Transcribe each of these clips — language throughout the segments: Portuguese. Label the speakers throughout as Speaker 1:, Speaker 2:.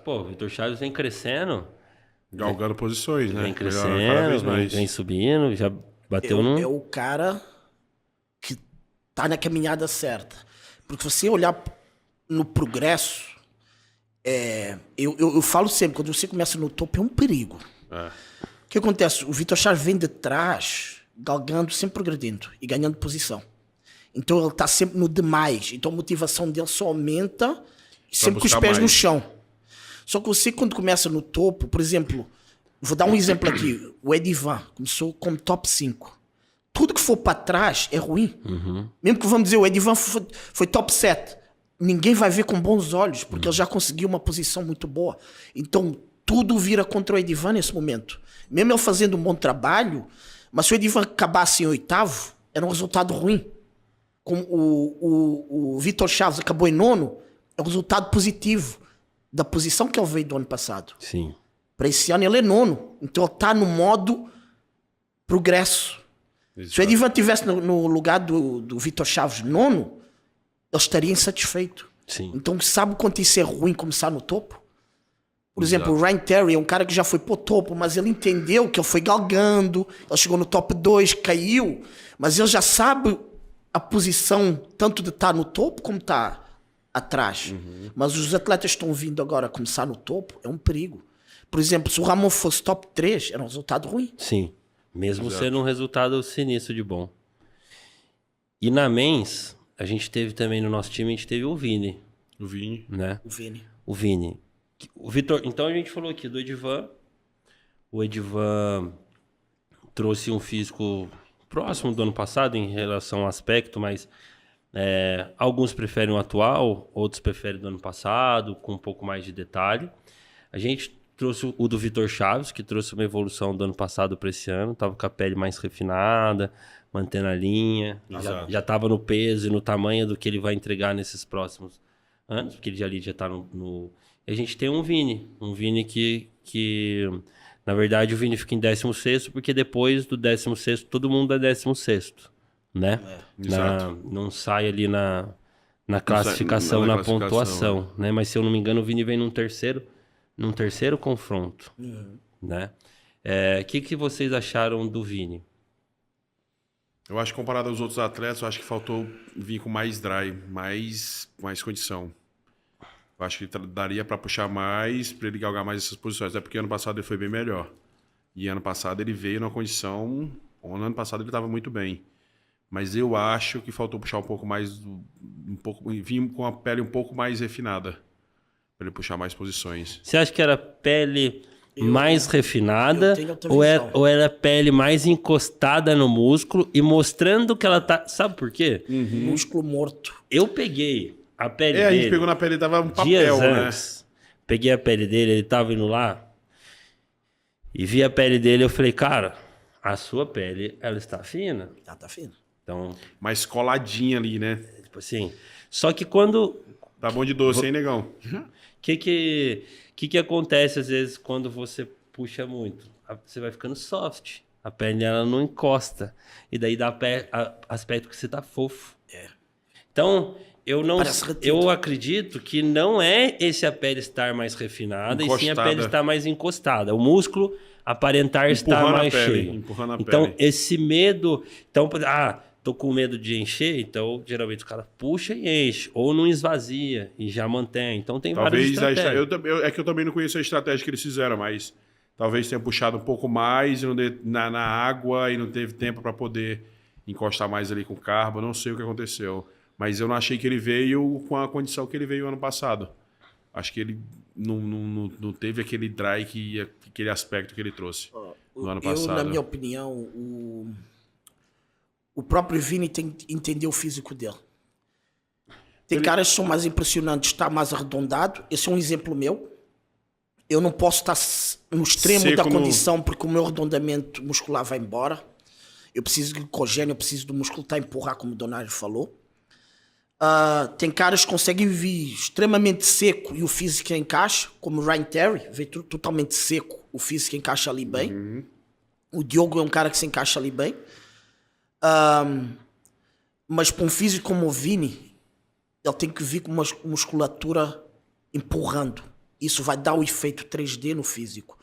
Speaker 1: O Vitor Chaves vem crescendo.
Speaker 2: Galgando posições, né?
Speaker 1: Vem crescendo, vem subindo, já bateu
Speaker 3: É o cara que tá na caminhada certa. Porque se você olhar no progresso, eu falo sempre, quando você começa no topo é um perigo. O que acontece? O Vitor Chaves vem de trás, galgando, sempre progredindo e ganhando posição. Então ele tá sempre no demais. Então a motivação dele só aumenta sempre com os pés no chão. Só que você, quando começa no topo, por exemplo, vou dar um exemplo aqui. O Edivan começou como top 5. Tudo que for para trás é ruim. Mesmo que vamos dizer, o Edivan foi top 7. Ninguém vai ver com bons olhos, porque ele já conseguiu uma posição muito boa. Então, tudo vira contra o Edivan nesse momento. Mesmo ele fazendo um bom trabalho, mas se o Edivan acabasse em 8º, era um resultado ruim. Como o Vitor Chaves acabou em 9º, é um resultado positivo da posição que ele veio do ano passado.
Speaker 1: Sim.
Speaker 3: Para esse ano ele é 9º. Então ele está no modo progresso. Exato. Se o Edivan estivesse no lugar do Vitor Chaves 9º, ele estaria insatisfeito.
Speaker 1: Sim.
Speaker 3: Então sabe quanto isso é ruim começar no topo? Por exemplo, o Ryan Terry é um cara que já foi pro topo, mas ele entendeu que ele foi galgando, ele chegou no top 2, caiu, mas ele já sabe a posição tanto de estar no topo como estar atrás. Mas os atletas que estão vindo agora a começar no topo, é um perigo. Por exemplo, se o Ramon fosse top 3, era um resultado ruim.
Speaker 1: Sim, mesmo sendo um resultado sinistro de bom. E na Mens, a gente teve também no nosso time, a gente teve o Vini.
Speaker 2: O Vini.
Speaker 1: Né?
Speaker 3: O
Speaker 1: Vini. O Vitor, então a gente falou aqui do Edivan. O Edivan trouxe um físico próximo do ano passado em relação ao aspecto, mas alguns preferem o atual, outros preferem do ano passado, com um pouco mais de detalhe. A gente trouxe o do Vitor Chaves, que trouxe uma evolução do ano passado para esse ano, estava com a pele mais refinada, mantendo a linha, já estava no peso e no tamanho do que ele vai entregar nesses próximos anos, porque ele já está no... E a gente tem um Vini que na verdade o Vini fica em 16º, porque depois do 16º todo mundo é 16º, né? Não sai ali na classificação, na pontuação, né? Mas se eu não me engano o Vini vem num terceiro confronto, né? Que vocês acharam do Vini?
Speaker 2: Eu acho que comparado aos outros atletas, eu acho que faltou vir com mais drive, mais condição. Eu acho que daria para puxar mais, para ele galgar mais essas posições. Até porque ano passado ele foi bem melhor. E ano passado ele veio numa condição... Ano passado ele estava muito bem. Mas eu acho que faltou puxar um pouco mais... vir com a pele um pouco mais refinada. Para ele puxar mais posições.
Speaker 1: Você acha que era pele mais refinada ou era pele mais encostada no músculo e mostrando que ela tá... Sabe por quê?
Speaker 3: Músculo morto.
Speaker 1: Eu peguei a pele dele...
Speaker 2: a gente pegou na pele, tava um papel, né?
Speaker 1: Peguei a pele dele, ele tava indo lá e vi a pele dele, eu falei, cara, a sua pele, ela está fina.
Speaker 3: Ela tá fina.
Speaker 1: Então...
Speaker 2: Mais coladinha ali, né?
Speaker 1: Tipo assim... Só que quando...
Speaker 2: Tá bom de doce, hein, negão?
Speaker 1: Que acontece às vezes quando você puxa muito? Você vai ficando soft. A pele ela não encosta. E daí dá aspecto que você tá fofo. Então, eu acredito que não é a pele estar mais refinada, e sim a pele estar mais encostada. O músculo aparentar estar mais cheio.
Speaker 2: Empurrando a
Speaker 1: então,
Speaker 2: pele.
Speaker 1: esse medo... Então, tô com medo de encher, então geralmente o cara puxa e enche, ou não esvazia e já mantém. Então tem várias estratégias.
Speaker 2: É que eu também não conheço a estratégia que eles fizeram, mas talvez tenha puxado um pouco mais na água e não teve tempo para poder encostar mais ali com o carbo. Não sei o que aconteceu, mas eu não achei que ele veio com a condição que ele veio ano passado. Acho que ele não teve aquele dry, aquele aspecto que ele trouxe no ano passado.
Speaker 3: Na minha opinião, o próprio Vini tem que entender o físico dele. Tem caras que são mais impressionantes, está mais arredondado. Esse é um exemplo meu. Eu não posso estar no extremo da condição porque o meu arredondamento muscular vai embora. Eu preciso de glicogênio, eu preciso do músculo estar a empurrar, como o Donário falou. Tem caras que conseguem vir extremamente seco e o físico encaixa, como o Ryan Terry, veio totalmente seco, o físico encaixa ali bem. O Diogo é um cara que se encaixa ali bem. Mas para um físico como o Vini, ele tem que vir com uma musculatura empurrando. Isso vai dar o efeito 3D no físico.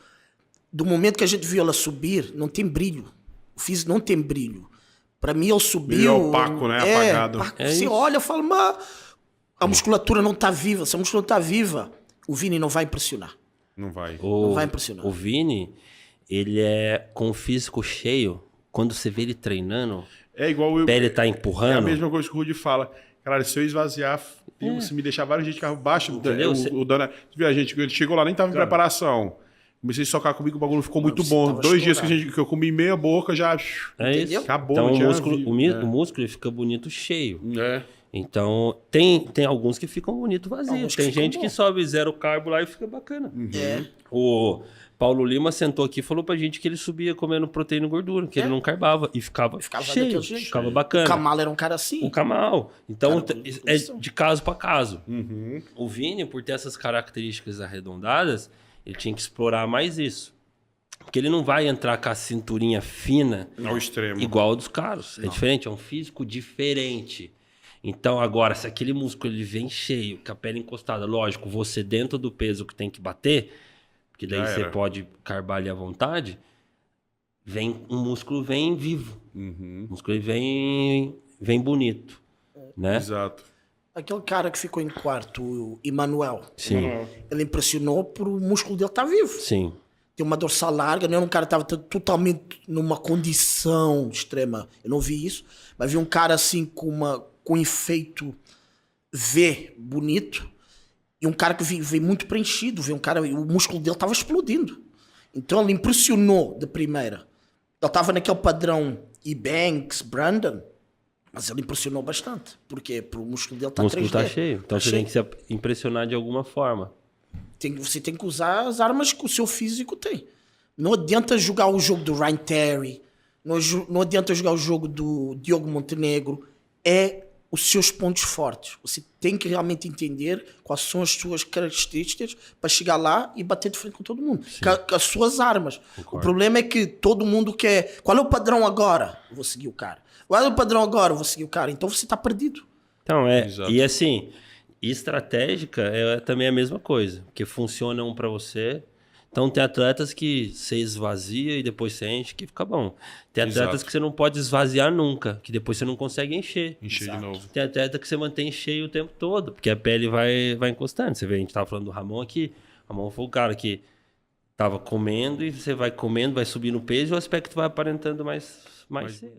Speaker 3: Do momento que a gente viu ela subir, não tem brilho. O físico não tem brilho. Para mim, ele subiu...
Speaker 2: Meio opaco, né? Apagado.
Speaker 3: Você olha e fala, mas a musculatura não está viva. Se a musculatura está viva, o Vini não vai impressionar.
Speaker 2: Não vai.
Speaker 3: Não vai impressionar.
Speaker 1: O Vini, ele é com o físico cheio. Quando você vê ele treinando,
Speaker 2: É igual eu.
Speaker 1: a pele tá
Speaker 2: É a
Speaker 1: empurrando.
Speaker 2: mesma coisa que o Rudy fala. Cara, se eu esvaziar, se me deixar vários dias de carro baixo,
Speaker 1: Entendeu?
Speaker 2: o Dana. Tu viu, ele chegou lá, nem tava em preparação. Comecei a socar comigo, o bagulho ficou muito bom.
Speaker 3: tava
Speaker 2: 2 dias
Speaker 3: estourado.
Speaker 2: que eu comi meia boca, já.
Speaker 1: É
Speaker 3: Entendeu?
Speaker 1: isso.
Speaker 2: Acabou,
Speaker 1: Então
Speaker 2: não
Speaker 1: o
Speaker 2: tinha
Speaker 1: músculo,
Speaker 2: vi-
Speaker 1: o músculo ele fica bonito cheio.
Speaker 2: É.
Speaker 1: Então, tem alguns que ficam bonito vazio.
Speaker 3: Alguns que
Speaker 1: Tem
Speaker 3: ficam
Speaker 1: gente
Speaker 3: bom.
Speaker 1: que sobe 0 carbo lá e fica bacana.
Speaker 3: É.
Speaker 1: O Paulo Lima sentou aqui e falou pra gente que ele subia comendo proteína e gordura, que ele não carbava. E ficava cheio,
Speaker 3: daquele jeito.
Speaker 1: ficava
Speaker 3: O
Speaker 1: bacana.
Speaker 3: Kamal era um cara assim.
Speaker 1: O Kamal. Então,
Speaker 3: Cara,
Speaker 1: é de caso para caso.
Speaker 2: Uhum.
Speaker 1: O Vini, por ter essas características arredondadas, ele tinha que explorar mais isso. Porque ele não vai entrar com a cinturinha fina
Speaker 2: Ao extremo.
Speaker 1: igual a dos caras. É diferente, é um físico diferente. Então, agora, se aquele músculo ele vem cheio, com a pele encostada, lógico, você dentro do peso que tem que bater, porque daí
Speaker 2: Já
Speaker 1: você
Speaker 2: era.
Speaker 1: pode carbar ali à vontade, o músculo vem vivo.
Speaker 2: Uhum.
Speaker 1: O músculo ele vem bonito. Né?
Speaker 2: Exato.
Speaker 3: Aquele cara que ficou em quarto, o Emanuel,
Speaker 1: Sim,
Speaker 3: ele impressionou por o músculo dele estar vivo.
Speaker 1: sim.
Speaker 3: Tem uma dorsal larga, não era um cara que estava totalmente numa condição extrema. Eu não vi isso, mas vi um cara assim com um efeito V bonito e um cara que veio muito preenchido. Vi um cara, o músculo dele estava explodindo. Então ele impressionou de primeira. Ele estava naquele padrão Ebanks, Brandon, mas ele impressionou bastante. Por quê? Porque o músculo dele está
Speaker 1: O músculo
Speaker 3: 3D.
Speaker 1: tá cheio. Então
Speaker 3: Tá
Speaker 1: você
Speaker 3: cheio.
Speaker 1: tem que se impressionar de alguma forma.
Speaker 3: Você tem que usar as armas que o seu físico tem. Não adianta jogar o jogo do Ryan Terry, não adianta jogar o jogo do Diogo Montenegro. É os seus pontos fortes. Você tem que realmente entender quais são as suas características para chegar lá e bater de frente com todo mundo. Com as suas armas.
Speaker 1: Concordo.
Speaker 3: O problema é que todo mundo quer... Qual é o padrão agora? Eu vou seguir o cara. Qual é o padrão agora? Eu vou seguir o cara. Então você está perdido.
Speaker 1: Então,
Speaker 2: Exato.
Speaker 1: e assim, estratégica é também a mesma coisa, porque funciona um para você. Então tem atletas que você esvazia e depois você enche, que fica bom. Tem atletas
Speaker 2: Exato.
Speaker 1: que você não pode esvaziar nunca, que depois você não consegue encher.
Speaker 2: Encher de novo.
Speaker 1: Tem atleta que você mantém cheio o tempo todo, porque a pele vai encostando. Você vê, a gente tava falando do Ramon aqui. O Ramon foi o cara que tava comendo e você vai comendo, vai subindo o peso e o aspecto vai aparentando mais cedo.